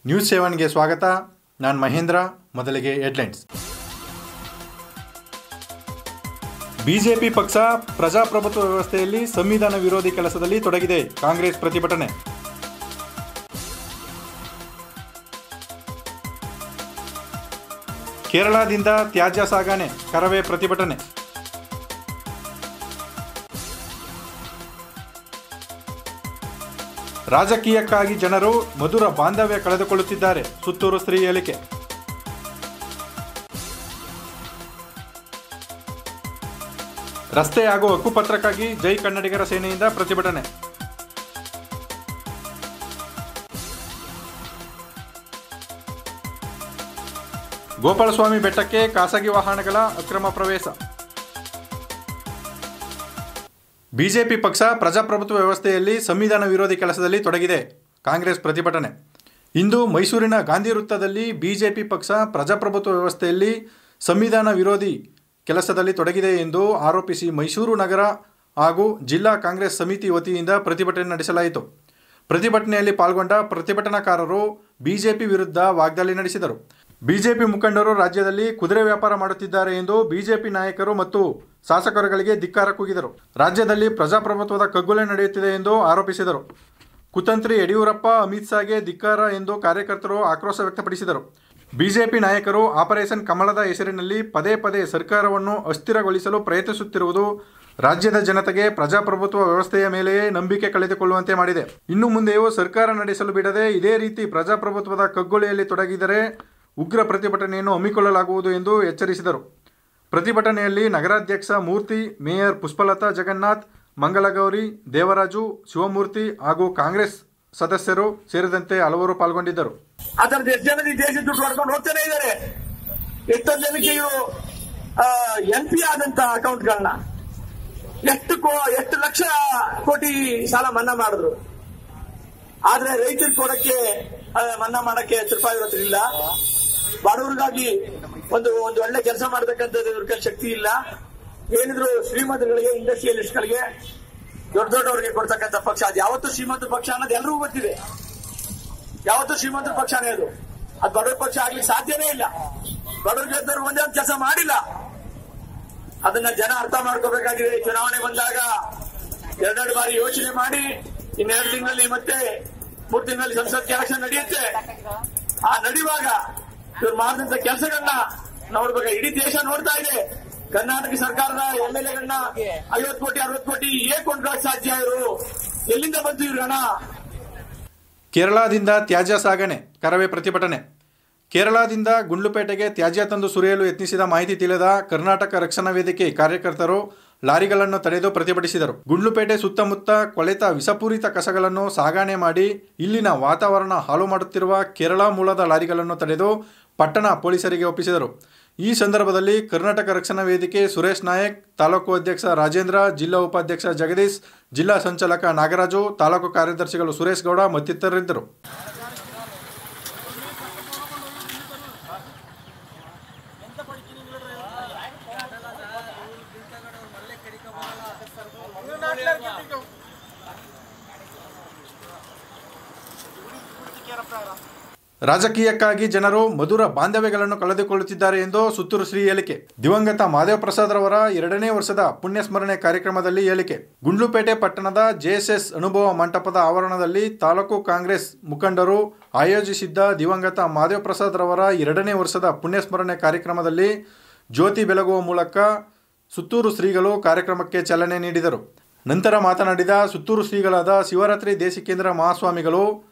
News 7ಗೆ ಸ್ವಾಗತ. ನಾನು ಮಹೇಂದ್ರ. ಮೊದಲಿಗೆ ಹೆಡ್ಲೈನ್ಸ್. ಬಿಜೆಪಿ ಪಕ್ಷ ಪ್ರಜಾಪ್ರಭುತ್ವ ವ್ಯವಸ್ಥೆಯಲ್ಲಿ ಸಂವಿಧಾನ ವಿರೋಧಿ ಕೆಲಸದಲ್ಲಿ ತೊಡಗಿದೆ. ಕಾಂಗ್ರೆಸ್ ಪ್ರತಿಭಟನೆ. ಕೇರಳದಿಂದ ತ್ಯಾಜ್ಯ ಸಾಗಣೆ, ಕರವೇ ಪ್ರತಿಭಟನೆ. ರಾಜಕೀಯಕ್ಕಾಗಿ ಜನರು ಮಧುರ ಬಾಂಧವ್ಯ ಕಳೆದುಕೊಳ್ಳುತ್ತಿದ್ದಾರೆ. ಸುತ್ತೂರು ಶ್ರೀ ಹೇಳಿಕೆ. ರಸ್ತೆ ಹಾಗೂ ಹಕ್ಕುಪತ್ರಕ್ಕಾಗಿ ಜೈ ಕನ್ನಡಿಗರ ಸೇನೆಯಿಂದ ಪ್ರತಿಭಟನೆ. ಗೋಪಾಲಸ್ವಾಮಿ ಬೆಟ್ಟಕ್ಕೆ ಖಾಸಗಿ ವಾಹನಗಳ ಅಕ್ರಮ ಪ್ರವೇಶ. ಬಿಜೆಪಿ ಪಕ್ಷ ಪ್ರಜಾಪ್ರಭುತ್ವ ವ್ಯವಸ್ಥೆಯಲ್ಲಿ ಸಂವಿಧಾನ ವಿರೋಧಿ ಕೆಲಸದಲ್ಲಿ ತೊಡಗಿದೆ. ಕಾಂಗ್ರೆಸ್ ಪ್ರತಿಭಟನೆ. ಇಂದು ಮೈಸೂರಿನ ಗಾಂಧಿ ವೃತ್ತದಲ್ಲಿ ಬಿಜೆಪಿ ಪಕ್ಷ ಪ್ರಜಾಪ್ರಭುತ್ವ ವ್ಯವಸ್ಥೆಯಲ್ಲಿ ಸಂವಿಧಾನ ವಿರೋಧಿ ಕೆಲಸದಲ್ಲಿ ತೊಡಗಿದೆ ಎಂದು ಆರೋಪಿಸಿ ಮೈಸೂರು ನಗರ ಹಾಗೂ ಜಿಲ್ಲಾ ಕಾಂಗ್ರೆಸ್ ಸಮಿತಿ ವತಿಯಿಂದ ಪ್ರತಿಭಟನೆ ನಡೆಸಲಾಯಿತು. ಪ್ರತಿಭಟನೆಯಲ್ಲಿ ಪಾಲ್ಗೊಂಡ ಪ್ರತಿಭಟನಾಕಾರರು ಬಿಜೆಪಿ ವಿರುದ್ಧ ವಾಗ್ದಾಳಿ ನಡೆಸಿದರು. ಬಿಜೆಪಿ ಮುಖಂಡರು ರಾಜ್ಯದಲ್ಲಿ ಕುದುರೆ ವ್ಯಾಪಾರ ಮಾಡುತ್ತಿದ್ದಾರೆ ಎಂದು ಬಿಜೆಪಿ ನಾಯಕರು ಮತ್ತು ಶಾಸಕರುಗಳಿಗೆ ಧಿಕ್ಕಾರ ಕೂಗಿದರು. ರಾಜ್ಯದಲ್ಲಿ ಪ್ರಜಾಪ್ರಭುತ್ವದ ಕಗ್ಗೊಲೆ ನಡೆಯುತ್ತಿದೆ ಎಂದು ಆರೋಪಿಸಿದರು. ಕುತಂತ್ರಿ ಯಡಿಯೂರಪ್ಪ, ಅಮಿತ್ ಶಾಗೆ ಧಿಕ್ಕಾರ ಎಂದು ಕಾರ್ಯಕರ್ತರು ಆಕ್ರೋಶ ವ್ಯಕ್ತಪಡಿಸಿದರು. ಬಿಜೆಪಿ ನಾಯಕರು ಆಪರೇಷನ್ ಕಮಲದ ಹೆಸರಿನಲ್ಲಿ ಪದೇ ಪದೇ ಸರ್ಕಾರವನ್ನು ಅಸ್ಥಿರಗೊಳಿಸಲು ಪ್ರಯತ್ನಿಸುತ್ತಿರುವುದು ರಾಜ್ಯದ ಜನತೆಗೆ ಪ್ರಜಾಪ್ರಭುತ್ವ ವ್ಯವಸ್ಥೆಯ ಮೇಲೆಯೇ ನಂಬಿಕೆ ಕಳೆದುಕೊಳ್ಳುವಂತೆ ಮಾಡಿದೆ. ಇನ್ನು ಮುಂದೆಯೂ ಸರ್ಕಾರ ನಡೆಸಲು ಬಿಡದೆ ಇದೇ ರೀತಿ ಪ್ರಜಾಪ್ರಭುತ್ವದ ಕಗ್ಗೊಲೆಯಲ್ಲಿ ತೊಡಗಿದರೆ ಉಗ್ರ ಪ್ರತಿಭಟನೆಯನ್ನು ಹಮ್ಮಿಕೊಳ್ಳಲಾಗುವುದು ಎಂದು ಎಚ್ಚರಿಸಿದರು. ಪ್ರತಿಭಟನೆಯಲ್ಲಿ ನಗರಾಧ್ಯಕ್ಷ ಮೂರ್ತಿ, ಮೇಯರ್ ಪುಷ್ಪಲತಾ ಜಗನ್ನಾಥ್, ಮಂಗಲಗೌರಿ, ದೇವರಾಜು, ಶಿವಮೂರ್ತಿ ಹಾಗೂ ಕಾಂಗ್ರೆಸ್ ಸದಸ್ಯರು ಸೇರಿದಂತೆ ಹಲವರು ಪಾಲ್ಗೊಂಡಿದ್ದರು. ಅದರ ಎಷ್ಟು ಜನ ದೇಶ ದುಡ್ಡು ಮಾಡ್ಕೊಂಡು ಹೋಗ್ತಾನೆ ಇದ್ದಾರೆ. ಎಷ್ಟೊಂದು ಜನಕ್ಕೆ ಇವರು MP ಆದಂತ ಅಕೌಂಟ್ಗಳನ್ನ ಎಷ್ಟು ಲಕ್ಷ ಕೋಟಿ ಸಾಲ ಮನ್ನಾ ಮಾಡಿದ್ರು. ಆದ್ರೆ ರೈತರಿಗೆ ಕೊಡಕ್ಕೆ ಮನ್ನಾ ಮಾಡಕ್ಕೆ ರೂಪಾಯಿ ಇಲ್ಲ. ಬಡವರಿಗಾಗಿ ಒಂದು ಒಳ್ಳೆ ಕೆಲಸ ಮಾಡತಕ್ಕಂಥದ್ದು ಇವ್ರ ಶಕ್ತಿ ಇಲ್ಲ. ಏನಿದ್ರು ಶ್ರೀಮಂತರಿಗೆ, ಇಂಡಸ್ಟ್ರಿಯಲಿಸ್ಟ್ಗಳಿಗೆ, ದೊಡ್ಡವರಿಗೆ ಕೊಡ್ತಕ್ಕಂಥ ಪಕ್ಷ. ಅದು ಯಾವತ್ತೂ ಶ್ರೀಮಂತ ಪಕ್ಷ ಅನ್ನೋದು ಎಲ್ರಿಗೂ ಗೊತ್ತಿದೆ. ಯಾವತ್ತೂ ಶ್ರೀಮಂತರ ಪಕ್ಷನೇ ಅದು ಬಡವರ ಪಕ್ಷ ಆಗ್ಲಿಕ್ಕೆ ಸಾಧ್ಯನೇ ಇಲ್ಲ. ಬಡವರಿಗೆ ಒಂದೇ ಒಂದು ಕೆಲಸ ಮಾಡಿಲ್ಲ. ಅದನ್ನ ಜನ ಅರ್ಥ ಮಾಡ್ಕೋಬೇಕಾಗಿದೆ. ಚುನಾವಣೆ ಬಂದಾಗ ಎರಡೆರಡು ಬಾರಿ ಯೋಚನೆ ಮಾಡಿ ಇನ್ನೆರಡು ತಿಂಗಳಲ್ಲಿ ಮತ್ತೆ 3 ತಿಂಗಳಲ್ಲಿ ಸಂಸತ್ ಎಲೆಕ್ಷನ್ ನಡೆಯುತ್ತೆ. ಆ ನಡೆಯುವಾಗ ಇವ್ರು ಮಾಡಿದಂತ ಕೆಲಸಗಳನ್ನ ನೋಡ್ಬೇಕು. ಇಡೀ ದೇಶ ನೋಡ್ತಾ ಇದೆ. ಕರ್ನಾಟಕ ಸರ್ಕಾರದ MLAಗಳನ್ನ 50 ಕೋಟಿ 60 ಕೋಟಿ ಹೇಗೆ ಕೊಂಡ್ಕೊಳ್ಳೋಕೆ ಸಾಧ್ಯ? ಇವರು ಎಲ್ಲಿಂದ ಬಂತು ಇವ್ರ ಹಣ? ಕೇರಳದಿಂದ ತ್ಯಾಜ್ಯ ಸಾಗಣೆ, ಕರವೇ ಪ್ರತಿಭಟನೆ. ಕೇರಳದಿಂದ ಗುಂಡ್ಲುಪೇಟೆಗೆ ತ್ಯಾಜ್ಯ ತಂದು ಸುರಿಯಲು ಯತ್ನಿಸಿದ ಮಾಹಿತಿ ತಿಳಿದ ಕರ್ನಾಟಕ ರಕ್ಷಣಾ ವೇದಿಕೆ ಕಾರ್ಯಕರ್ತರು ಲಾರಿಗಳನ್ನು ತಡೆದು ಪ್ರತಿಭಟಿಸಿದರು. ಗುಂಡ್ಲುಪೇಟೆ ಸುತ್ತಮುತ್ತ ಕೊಳೆತ ವಿಷಪೂರಿತ ಕಸಗಳನ್ನು ಸಾಗಣೆ ಮಾಡಿ ಇಲ್ಲಿನ ವಾತಾವರಣ ಹಾಳು ಮಾಡುತ್ತಿರುವ ಕೇರಳ ಮೂಲದ ಲಾರಿಗಳನ್ನು ತಡೆದು ಪಟ್ಟಣ ಪೊಲೀಸರಿಗೆ ಒಪ್ಪಿಸಿದರು. ಈ ಸಂದರ್ಭದಲ್ಲಿ ಕರ್ನಾಟಕ ರಕ್ಷಣಾ ವೇದಿಕೆ ಸುರೇಶ್ ನಾಯಕ್, ತಾಲೂಕು ಅಧ್ಯಕ್ಷ ರಾಜೇಂದ್ರ, ಜಿಲ್ಲಾ ಉಪಾಧ್ಯಕ್ಷ ಜಗದೀಶ್, ಜಿಲ್ಲಾ ಸಂಚಾಲಕ ನಾಗರಾಜು, ತಾಲೂಕು ಕಾರ್ಯದರ್ಶಿಗಳು ಸುರೇಶ್ ಗೌಡ ಮತ್ತಿತರರಿದ್ದರು. ರಾಜಕೀಯಕ್ಕಾಗಿ ಜನರು ಮಧುರ ಬಾಂಧವ್ಯಗಳನ್ನು ಕಳೆದುಕೊಳ್ಳುತ್ತಿದ್ದಾರೆ ಎಂದು ಸುತ್ತೂರು ಶ್ರೀ ಹೇಳಿಕೆ. ದಿವಂಗತ ಮಾದೇವ ಪ್ರಸಾದ್ ರವರ 2ನೇ ವರ್ಷದ ಪುಣ್ಯಸ್ಮರಣೆ ಕಾರ್ಯಕ್ರಮದಲ್ಲಿ ಹೇಳಿಕೆ. ಗುಂಡ್ಲುಪೇಟೆ ಪಟ್ಟಣದ JSS ಅನುಭವ ಮಂಟಪದ ಆವರಣದಲ್ಲಿ ತಾಲೂಕು ಕಾಂಗ್ರೆಸ್ ಮುಖಂಡರು ಆಯೋಜಿಸಿದ್ದ ದಿವಂಗತ ಮಾದೇವ ಪ್ರಸಾದ್ ರವರ 2ನೇ ವರ್ಷದ ಪುಣ್ಯಸ್ಮರಣೆ ಕಾರ್ಯಕ್ರಮದಲ್ಲಿ ಜ್ಯೋತಿ ಬೆಳಗುವ ಮೂಲಕ ಸುತ್ತೂರು ಶ್ರೀಗಳು ಕಾರ್ಯಕ್ರಮಕ್ಕೆ ಚಾಲನೆ ನೀಡಿದರು. ನಂತರ ಮಾತನಾಡಿದ ಸುತ್ತೂರು ಶ್ರೀಗಳಾದ ಶಿವರಾತ್ರಿ ದೇಶಿಕೇಂದ್ರ ಮಹಾಸ್ವಾಮಿಗಳು,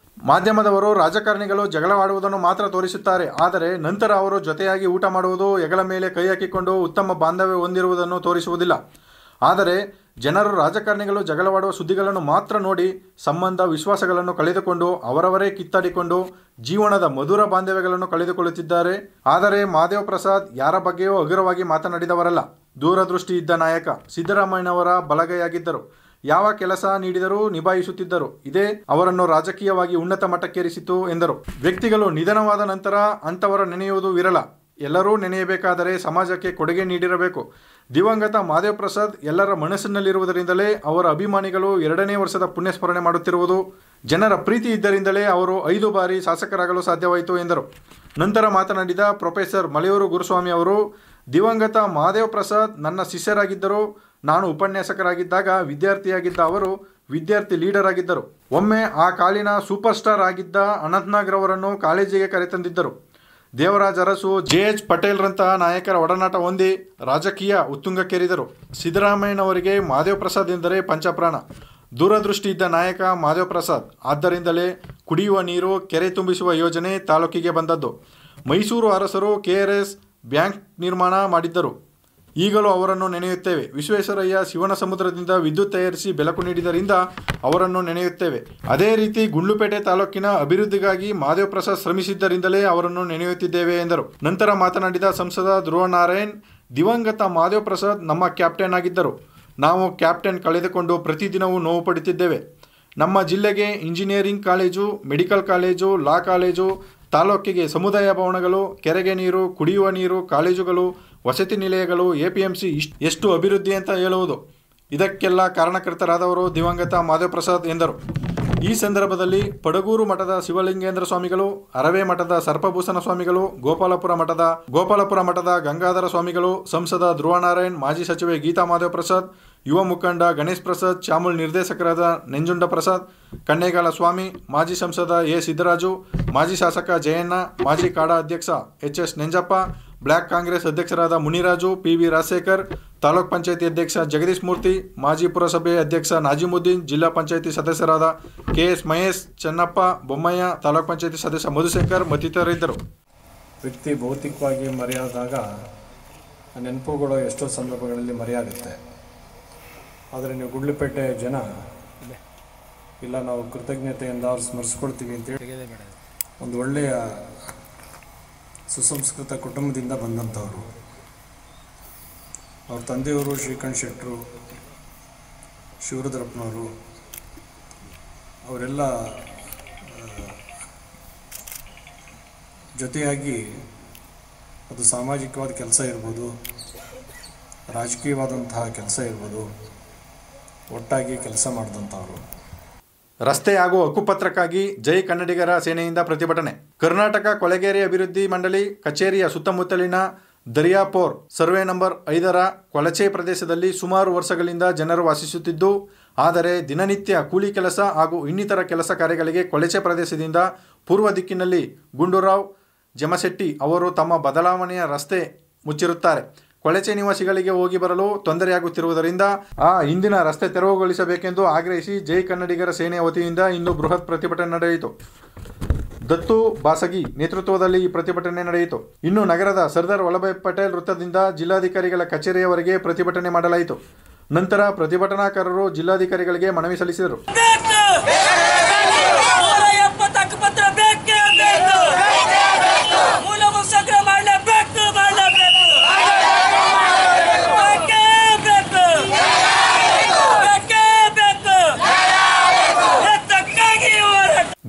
ಮಾಧ್ಯಮದವರು ರಾಜಕಾರಣಿಗಳು ಜಗಳವಾಡುವುದನ್ನು ಮಾತ್ರ ತೋರಿಸುತ್ತಾರೆ. ಆದರೆ ನಂತರ ಅವರು ಜೊತೆಯಾಗಿ ಊಟ ಮಾಡುವುದು, ಹೆಗಲ ಮೇಲೆ ಕೈ ಹಾಕಿಕೊಂಡು ಉತ್ತಮ ಬಾಂಧವ್ಯ ಹೊಂದಿರುವುದನ್ನು ತೋರಿಸುವುದಿಲ್ಲ. ಆದರೆ ಜನರು ರಾಜಕಾರಣಿಗಳು ಜಗಳವಾಡುವ ಸುದ್ದಿಗಳನ್ನು ಮಾತ್ರ ನೋಡಿ ಸಂಬಂಧ ವಿಶ್ವಾಸಗಳನ್ನು ಕಳೆದುಕೊಂಡು ಅವರವರೇ ಕಿತ್ತಾಡಿಕೊಂಡು ಜೀವನದ ಮಧುರ ಬಾಂಧವ್ಯಗಳನ್ನು ಕಳೆದುಕೊಳ್ಳುತ್ತಿದ್ದಾರೆ. ಆದರೆ ಮಾದೇವ ಪ್ರಸಾದ್ ಯಾರ ಬಗ್ಗೆಯೂ ಹಗುರವಾಗಿ ಮಾತನಾಡಿದವರಲ್ಲ. ದೂರದೃಷ್ಟಿ ಇದ್ದ ನಾಯಕ. ಸಿದ್ದರಾಮಯ್ಯನವರ ಬಲಗೈಯಾಗಿದ್ದರು. ಯಾವ ಕೆಲಸ ನೀಡಿದರೂ ನಿಭಾಯಿಸುತ್ತಿದ್ದರು. ಇದೇ ಅವರನ್ನು ರಾಜಕೀಯವಾಗಿ ಉನ್ನತ ಮಟ್ಟಕ್ಕೇರಿಸಿತು ಎಂದರು. ವ್ಯಕ್ತಿಗಳು ನಿಧನವಾದ ನಂತರ ಅಂಥವರ ನೆನೆಯುವುದು ವಿರಳ. ಎಲ್ಲರೂ ನೆನೆಯಬೇಕಾದರೆ ಸಮಾಜಕ್ಕೆ ಕೊಡುಗೆ ನೀಡಿರಬೇಕು. ದಿವಂಗತ ಮಾದೇವ ಪ್ರಸಾದ್ ಎಲ್ಲರ ಮನಸ್ಸಿನಲ್ಲಿರುವುದರಿಂದಲೇ ಅವರ ಅಭಿಮಾನಿಗಳು 2ನೇ ವರ್ಷದ ಪುಣ್ಯಸ್ಮರಣೆ ಮಾಡುತ್ತಿರುವುದು. ಜನರ ಪ್ರೀತಿ ಇದ್ದರಿಂದಲೇ ಅವರು 5 ಬಾರಿ ಶಾಸಕರಾಗಲು ಸಾಧ್ಯವಾಯಿತು ಎಂದರು. ನಂತರ ಮಾತನಾಡಿದ ಪ್ರೊಫೆಸರ್ ಮಲೆಯೂರು ಗುರುಸ್ವಾಮಿ ಅವರು, ದಿವಂಗತ ಮಹಾದೇವ ಪ್ರಸಾದ್ ನನ್ನ ಶಿಷ್ಯರಾಗಿದ್ದರು. ನಾನು ಉಪನ್ಯಾಸಕರಾಗಿದ್ದಾಗ ವಿದ್ಯಾರ್ಥಿಯಾಗಿದ್ದ ಅವರು ವಿದ್ಯಾರ್ಥಿ ಲೀಡರ್ ಆಗಿದ್ದರು. ಒಮ್ಮೆ ಆ ಕಾಲಿನ ಸೂಪರ್ ಸ್ಟಾರ್ ಆಗಿದ್ದ ಅನಂತನಾಗ್ ರವರನ್ನು ಕಾಲೇಜಿಗೆ ಕರೆತಂದಿದ್ದರು. ದೇವರಾಜ್ ಅರಸು, JH ಪಟೇಲ್ರಂತಹ ನಾಯಕರ ಒಡನಾಟ ಹೊಂದಿ ರಾಜಕೀಯ ಉತ್ತುಂಗಕ್ಕೇರಿದರು. ಸಿದ್ದರಾಮಯ್ಯನವರಿಗೆ ಮಹಾದೇವ ಪ್ರಸಾದ್ ಎಂದರೆ ಪಂಚಪ್ರಾಣ. ದೂರದೃಷ್ಟಿ ಇದ್ದ ನಾಯಕ ಮಹಾದೇವ ಪ್ರಸಾದ್. ಆದ್ದರಿಂದಲೇ ಕುಡಿಯುವ ನೀರು, ಕೆರೆ ತುಂಬಿಸುವ ಯೋಜನೆ ತಾಲೂಕಿಗೆ ಬಂದದ್ದು. ಮೈಸೂರು ಅರಸರು KRS ಬ್ಯಾಂಕ್ ನಿರ್ಮಾಣ ಮಾಡಿದ್ದರು. ಈಗಲೂ ಅವರನ್ನು ನೆನೆಯುತ್ತೇವೆ. ವಿಶ್ವೇಶ್ವರಯ್ಯ ಶಿವನ ಸಮುದ್ರದಿಂದ ವಿದ್ಯುತ್ ತಯಾರಿಸಿ ಬೆಳಕು ನೀಡಿದರಿಂದ ಅವರನ್ನು ನೆನೆಯುತ್ತೇವೆ. ಅದೇ ರೀತಿ ಗುಂಡ್ಲುಪೇಟೆ ತಾಲೂಕಿನ ಅಭಿವೃದ್ಧಿಗಾಗಿ ಮಹಾದೇವ ಪ್ರಸಾದ್ ಶ್ರಮಿಸಿದ್ದರಿಂದಲೇ ಅವರನ್ನು ನೆನೆಯುತ್ತಿದ್ದೇವೆ ಎಂದರು. ನಂತರ ಮಾತನಾಡಿದ ಸಂಸದ ಧ್ರುವನಾರಾಯಣ್, ದಿವಂಗತ ಮಹಾದೇವ ಪ್ರಸಾದ್ ನಮ್ಮ ಕ್ಯಾಪ್ಟನ್ ಆಗಿದ್ದರು. ನಾವು ಕ್ಯಾಪ್ಟನ್ ಕಳೆದುಕೊಂಡು ಪ್ರತಿದಿನವೂ ನೋವು ಪಡುತ್ತಿದ್ದೇವೆ. ನಮ್ಮ ಜಿಲ್ಲೆಗೆ engineering college, medical college, law college, ತಾಲೂಕಿಗೆ ಸಮುದಾಯ ಭವನಗಳು, ಕೆರೆಗೆ ನೀರು, ಕುಡಿಯುವ ನೀರು, ಕಾಲೇಜುಗಳು, ವಸತಿ ನಿಲಯಗಳು, APMC ಎಷ್ಟು ಅಭಿವೃದ್ಧಿ ಅಂತ ಹೇಳುವುದು. ಇದಕ್ಕೆಲ್ಲ ಕಾರಣಕರ್ತರಾದವರು ದಿವಂಗತ ಮಹಾದೇವ ಪ್ರಸಾದ್ ಎಂದರು. ಈ ಸಂದರ್ಭದಲ್ಲಿ ಪಡಗೂರು ಮಠದ ಶಿವಲಿಂಗೇಂದ್ರ ಸ್ವಾಮಿಗಳು, ಅರವೆ ಮಠದ ಸರ್ಪಭೂಷಣ ಸ್ವಾಮಿಗಳು, ಗೋಪಾಲಪುರ ಮಠದ ಗಂಗಾಧರ ಸ್ವಾಮಿಗಳು, ಸಂಸದ ಧ್ರುವನಾರಾಯಣ್, ಮಾಜಿ ಸಚಿವೆ ಗೀತಾ ಮಹಾದೇವ ಪ್ರಸಾದ್, ಯುವ ಮುಖಂಡ ಗಣೇಶ್ ಪ್ರಸಾದ್, ಚಾಮುಲ್ ನಿರ್ದೇಶಕರಾದ ನಂಜುಂಡ ಪ್ರಸಾದ್, ಕಣ್ಣೇಗಾಲ ಸ್ವಾಮಿ, ಮಾಜಿ ಸಂಸದ A. ಸಿದ್ದರಾಜು, ಮಾಜಿ ಶಾಸಕ ಜಯಣ್ಣ, ಮಾಜಿ ಕಾಡಾ ಅಧ್ಯಕ್ಷ HS ನೆಂಜಪ್ಪ, ಬ್ಲಾಕ್ ಕಾಂಗ್ರೆಸ್ ಅಧ್ಯಕ್ಷರಾದ ಮುನಿರಾಜು, PV ರಾಜಶೇಖರ್, ತಾಲೂಕ್ ಪಂಚಾಯತಿ ಅಧ್ಯಕ್ಷ ಜಗದೀಶ್ ಮೂರ್ತಿ, ಮಾಜಿ ಪುರಸಭೆ ಅಧ್ಯಕ್ಷ ನಾಜಿಮುದ್ದೀನ್, ಜಿಲ್ಲಾ ಪಂಚಾಯತಿ ಸದಸ್ಯರಾದ KS ಮಹೇಶ್, ಚೆನ್ನಪ್ಪ, ಬೊಮ್ಮಯ್ಯ, ತಾಲೂಕ್ ಪಂಚಾಯತಿ ಸದಸ್ಯ ಮಧುಶೇಖರ್ ಮತ್ತಿತರರಿದ್ದರು. ವ್ಯಕ್ತಿ ಭೌತಿಕವಾಗಿ ಮರೆಯಾದಾಗ ನೆನಪುಗಳು ಎಷ್ಟೋ ಸಂದರ್ಭಗಳಲ್ಲಿ ಮರೆಯಾಗುತ್ತೆ. ಆದರೆ ನೀವು ಗುಂಡ್ಲುಪೇಟೆ ಜನ ಇಲ್ಲ, ನಾವು ಕೃತಜ್ಞತೆಯಿಂದ ಅವ್ರು ಸ್ಮರಿಸ್ಕೊಳ್ತೀವಿ ಅಂತೇಳಿ ಒಂದು ಒಳ್ಳೆಯ ಸುಸಂಸ್ಕೃತ ಕುಟುಂಬದಿಂದ ಬಂದಂಥವರು. ಅವ್ರ ತಂದೆಯವರು ಶ್ರೀಕಂಠ ಶೆಟ್ಟರು, ಶಿವರುದ್ರಪ್ಪನವರು, ಅವರೆಲ್ಲ ಜೊತೆಯಾಗಿ ಅದು ಸಾಮಾಜಿಕವಾದ ಕೆಲಸ ಇರ್ಬೋದು, ರಾಜಕೀಯವಾದಂತಹ ಕೆಲಸ ಇರ್ಬೋದು, ಒಟ್ಟಾಗಿ ಕೆಲಸ ಮಾಡಿದಂಥವರು. ರಸ್ತೆ ಹಾಗೂ ಹಕ್ಕುಪತ್ರಕ್ಕಾಗಿ ಜೈ ಕನ್ನಡಿಗರ ಸೇನೆಯಿಂದ ಪ್ರತಿಭಟನೆ. ಕರ್ನಾಟಕ ಕೊಳೆಗೇರಿ ಅಭಿವೃದ್ಧಿ ಮಂಡಳಿ ಕಚೇರಿಯ ಸುತ್ತಮುತ್ತಲಿನ ದರಿಯಾಪೋರ್ ಸರ್ವೆ ನಂಬರ್ 5ರ ಕೊಳಚೆ ಪ್ರದೇಶದಲ್ಲಿ ಸುಮಾರು ವರ್ಷಗಳಿಂದ ಜನರು ವಾಸಿಸುತ್ತಿದ್ದು, ಆದರೆ ದಿನನಿತ್ಯ ಕೂಲಿ ಕೆಲಸ ಹಾಗೂ ಇನ್ನಿತರ ಕೆಲಸ ಕಾರ್ಯಗಳಿಗೆ ಕೊಳಚೆ ಪ್ರದೇಶದಿಂದ ಪೂರ್ವ ದಿಕ್ಕಿನಲ್ಲಿ ಗುಂಡೂರಾವ್ ಜಮಶೆಟ್ಟಿ ಅವರು ತಮ್ಮ ಬದಲಾವಣೆಯ ರಸ್ತೆ ಮುಚ್ಚಿರುತ್ತಾರೆ. ಕೊಳಚೆ ನಿವಾಸಿಗಳಿಗೆ ಹೋಗಿ ಬರಲು ತೊಂದರೆಯಾಗುತ್ತಿರುವುದರಿಂದ ಆ ಹಿಂದಿನ ರಸ್ತೆ ತೆರವುಗೊಳಿಸಬೇಕೆಂದು ಆಗ್ರಹಿಸಿ ಜೈ ಕನ್ನಡಿಗರ ಸೇನೆಯ ವತಿಯಿಂದ ಇಂದು ಬೃಹತ್ ಪ್ರತಿಭಟನೆ ನಡೆಯಿತು. ದತ್ತು ಬಾಸಗಿ ನೇತೃತ್ವದಲ್ಲಿ ಈ ಪ್ರತಿಭಟನೆ ನಡೆಯಿತು. ಇನ್ನು ನಗರದ ಸರ್ದಾರ್ ವಲ್ಲಭಾಯ್ ಪಟೇಲ್ ವೃತ್ತದಿಂದ ಜಿಲ್ಲಾಧಿಕಾರಿಗಳ ಕಚೇರಿಯವರೆಗೆ ಪ್ರತಿಭಟನೆ ಮಾಡಲಾಯಿತು. ನಂತರ ಪ್ರತಿಭಟನಾಕಾರರು ಜಿಲ್ಲಾಧಿಕಾರಿಗಳಿಗೆ ಮನವಿ ಸಲ್ಲಿಸಿದರು.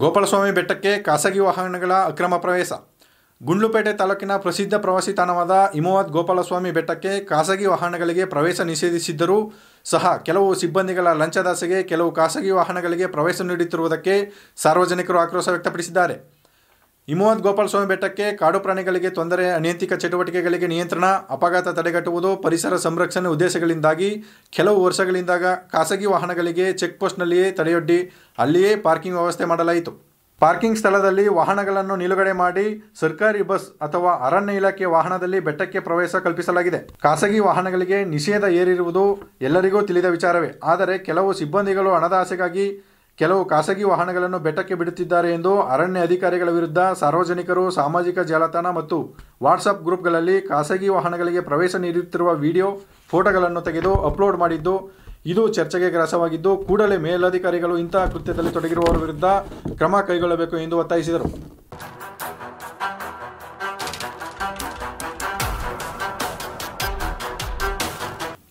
ಗೋಪಾಲಸ್ವಾಮಿ ಬೆಟ್ಟಕ್ಕೆ ಖಾಸಗಿ ವಾಹನಗಳ ಅಕ್ರಮ ಪ್ರವೇಶ. ಗುಂಡ್ಲುಪೇಟೆ ತಾಲೂಕಿನ ಪ್ರಸಿದ್ಧ ಪ್ರವಾಸಿ ತಾಣವಾದ ಹಿಮವದ್ ಗೋಪಾಲಸ್ವಾಮಿ ಬೆಟ್ಟಕ್ಕೆ ಖಾಸಗಿ ವಾಹನಗಳಿಗೆ ಪ್ರವೇಶ ನಿಷೇಧಿಸಿದ್ದರೂ ಸಹ ಕೆಲವು ಸಿಬ್ಬಂದಿಗಳ ಲಂಚದಾಸೆಗೆ ಕೆಲವು ಖಾಸಗಿ ವಾಹನಗಳಿಗೆ ಪ್ರವೇಶ ನೀಡುತ್ತಿರುವುದಕ್ಕೆ ಸಾರ್ವಜನಿಕರು ಆಕ್ರೋಶ ವ್ಯಕ್ತಪಡಿಸಿದ್ದಾರೆ. ಹಿಮವದ್ ಗೋಪಾಲಸ್ವಾಮಿ ಬೆಟ್ಟಕ್ಕೆ ಕಾಡು ಪ್ರಾಣಿಗಳಿಗೆ ತೊಂದರೆ, ಅನೈತಿಕ ಚಟುವಟಿಕೆಗಳಿಗೆ ನಿಯಂತ್ರಣ, ಅಪಘಾತ ತಡೆಗಟ್ಟುವುದು, ಪರಿಸರ ಸಂರಕ್ಷಣೆ ಉದ್ದೇಶಗಳಿಂದಾಗಿ ಕೆಲವು ವರ್ಷಗಳಿಂದ ಖಾಸಗಿ ವಾಹನಗಳಿಗೆ ಚೆಕ್ಪೋಸ್ಟ್ನಲ್ಲಿಯೇ ತಡೆಯೊಡ್ಡಿ ಅಲ್ಲಿಯೇ ಪಾರ್ಕಿಂಗ್ ವ್ಯವಸ್ಥೆ ಮಾಡಲಾಯಿತು. ಪಾರ್ಕಿಂಗ್ ಸ್ಥಳದಲ್ಲಿ ವಾಹನಗಳನ್ನು ನಿಲುಗಡೆ ಮಾಡಿ ಸರ್ಕಾರಿ ಬಸ್ ಅಥವಾ ಅರಣ್ಯ ಇಲಾಖೆ ವಾಹನದಲ್ಲಿ ಬೆಟ್ಟಕ್ಕೆ ಪ್ರವೇಶ ಕಲ್ಪಿಸಲಾಗಿದೆ. ಖಾಸಗಿ ವಾಹನಗಳಿಗೆ ನಿಷೇಧ ಹೇರಿರುವುದು ಎಲ್ಲರಿಗೂ ತಿಳಿದ ವಿಚಾರವೇ. ಆದರೆ ಕೆಲವು ಸಿಬ್ಬಂದಿಗಳು ಹಣದ ಆಸೆಗಾಗಿ ಕೆಲವು ಖಾಸಗಿ ವಾಹನಗಳನ್ನು ಬೆಟ್ಟಕ್ಕೆ ಬಿಡುತ್ತಿದ್ದಾರೆ ಎಂದು ಅರಣ್ಯ ಅಧಿಕಾರಿಗಳ ವಿರುದ್ಧ ಸಾರ್ವಜನಿಕರು ಸಾಮಾಜಿಕ ಜಾಲತಾಣ ಮತ್ತು ವಾಟ್ಸಪ್ ಗ್ರೂಪ್ಗಳಲ್ಲಿ ಖಾಸಗಿ ವಾಹನಗಳಿಗೆ ಪ್ರವೇಶ ನೀಡುತ್ತಿರುವ ವಿಡಿಯೋ, ಫೋಟೋಗಳನ್ನು ತೆಗೆದು ಅಪ್ಲೋಡ್ ಮಾಡಿದ್ದು ಇದು ಚರ್ಚೆಗೆ ಗ್ರಾಸವಾಗಿದ್ದು, ಕೂಡಲೇ ಮೇಲಧಿಕಾರಿಗಳು ಇಂತಹ ಕೃತ್ಯದಲ್ಲಿ ತೊಡಗಿರುವವರ ವಿರುದ್ಧ ಕ್ರಮ ಕೈಗೊಳ್ಳಬೇಕು ಎಂದು ಒತ್ತಾಯಿಸಿದರು.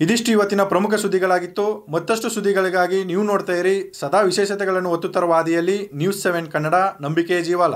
ಇದಿಷ್ಟು ಇವತ್ತಿನ ಪ್ರಮುಖ ಸುದ್ದಿಗಳಾಗಿತ್ತು. ಮತ್ತಷ್ಟು ಸುದ್ದಿಗಳಿಗಾಗಿ ನೀವು ನೋಡ್ತಾ ಇರಿ ಸದಾ ವಿಶೇಷತೆಗಳನ್ನು ಒತ್ತು ತರುವ ಹಾದಿಯಲ್ಲಿ News 7 ಕನ್ನಡ, ನಂಬಿಕೆ ಜೀವಾಲ.